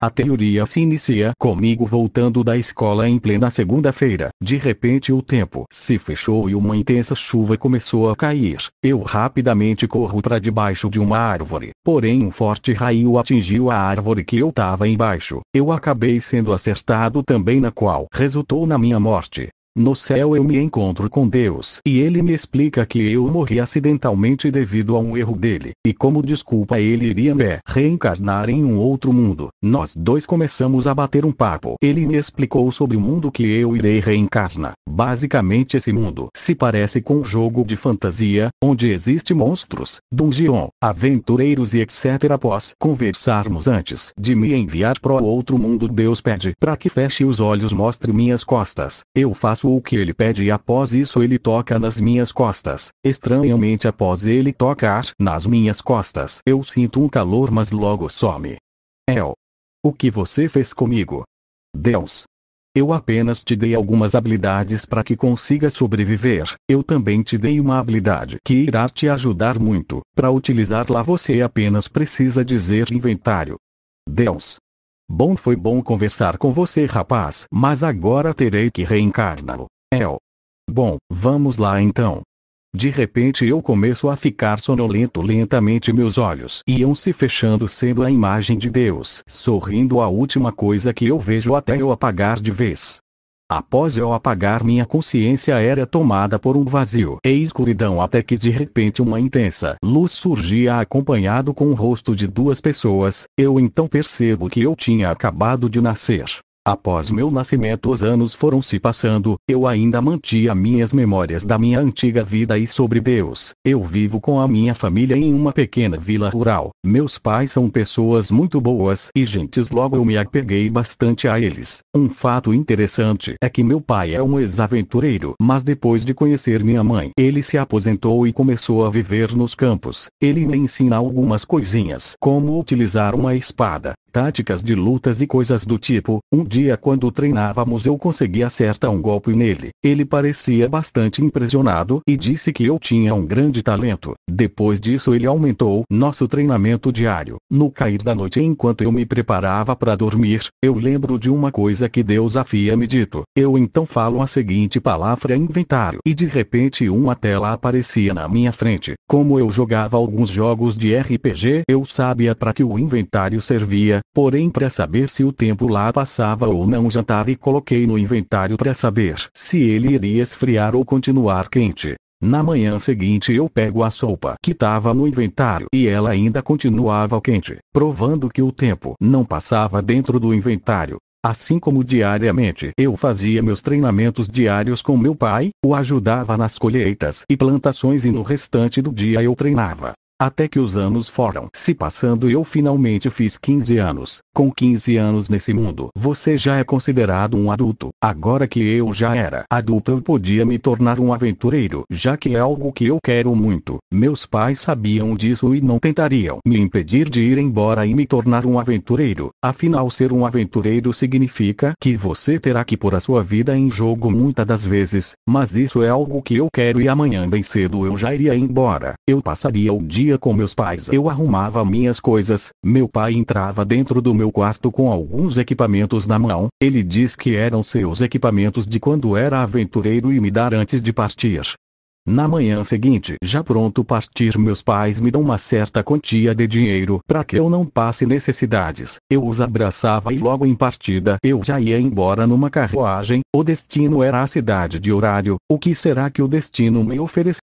A teoria se inicia comigo voltando da escola em plena segunda-feira. De repente o tempo se fechou e uma intensa chuva começou a cair. Eu rapidamente corro para debaixo de uma árvore. Porém um forte raio atingiu a árvore que eu estava embaixo. Eu acabei sendo acertado também, na qual resultou na minha morte. No céu eu me encontro com Deus e ele me explica que eu morri acidentalmente devido a um erro dele, e como desculpa ele iria me reencarnar em um outro mundo. Nós dois começamos a bater um papo. Ele me explicou sobre o mundo que eu irei reencarnar. Basicamente esse mundo se parece com um jogo de fantasia, onde existe monstros, dungeon, aventureiros e etc. Após conversarmos antes de me enviar para o outro mundo, Deus pede para que feche os olhos, mostre minhas costas. Eu faço o que ele pede e após isso ele toca nas minhas costas. Estranhamente, após ele tocar nas minhas costas, eu sinto um calor, mas logo some. O que você fez comigo? Deus. Eu apenas te dei algumas habilidades para que consiga sobreviver. Eu também te dei uma habilidade que irá te ajudar muito. Para utilizá-la você apenas precisa dizer inventário. Deus. Foi bom conversar com você, rapaz, mas agora terei que reencarná-lo. Vamos lá então. De repente eu começo a ficar sonolento. Lentamente meus olhos iam se fechando, sendo a imagem de Deus sorrindo a última coisa que eu vejo até eu apagar de vez. Após eu apagar, minha consciência era tomada por um vazio e escuridão, até que de repente uma intensa luz surgia acompanhado com o rosto de duas pessoas. Eu então percebo que eu tinha acabado de nascer. Após meu nascimento os anos foram se passando, eu ainda mantinha minhas memórias da minha antiga vida e sobre Deus. Eu vivo com a minha família em uma pequena vila rural. Meus pais são pessoas muito boas e gentis, logo eu me apeguei bastante a eles. Um fato interessante é que meu pai é um ex-aventureiro, mas depois de conhecer minha mãe, ele se aposentou e começou a viver nos campos. Ele me ensina algumas coisinhas, como utilizar uma espada, táticas de lutas e coisas do tipo. Um dia quando treinávamos eu consegui acertar um golpe nele. Ele parecia bastante impressionado e disse que eu tinha um grande talento. Depois disso ele aumentou nosso treinamento diário. No cair da noite, enquanto eu me preparava para dormir, eu lembro de uma coisa que Deus havia me dito. Eu então falo a seguinte palavra: inventário, e de repente uma tela aparecia na minha frente. Como eu jogava alguns jogos de RPG, eu sabia para que o inventário servia. Porém, para saber se o tempo lá passava ou não, jantar, e coloquei no inventário para saber se ele iria esfriar ou continuar quente. Na manhã seguinte eu pego a sopa que estava no inventário e ela ainda continuava quente, provando que o tempo não passava dentro do inventário. Assim como diariamente eu fazia meus treinamentos diários com meu pai, o ajudava nas colheitas e plantações e no restante do dia eu treinava. Até que os anos foram se passando e eu finalmente fiz 15 anos. Com 15 anos nesse mundo, você já é considerado um adulto. Agora que eu já era adulto, eu podia me tornar um aventureiro, já que é algo que eu quero muito. Meus pais sabiam disso e não tentariam me impedir de ir embora e me tornar um aventureiro. Afinal, ser um aventureiro significa que você terá que pôr a sua vida em jogo muitas das vezes. Mas isso é algo que eu quero e amanhã bem cedo eu já iria embora. Eu passaria o dia com meus pais. Eu arrumava minhas coisas. Meu pai entrava dentro do meu quarto com alguns equipamentos na mão. Ele diz que eram seus equipamentos de quando era aventureiro e me dar antes de partir. Na manhã seguinte, já pronto partir, meus pais me dão uma certa quantia de dinheiro para que eu não passe necessidades. Eu os abraçava e logo em partida eu já ia embora numa carruagem. O destino era a cidade de Horário. O que será que o destino me ofereceu?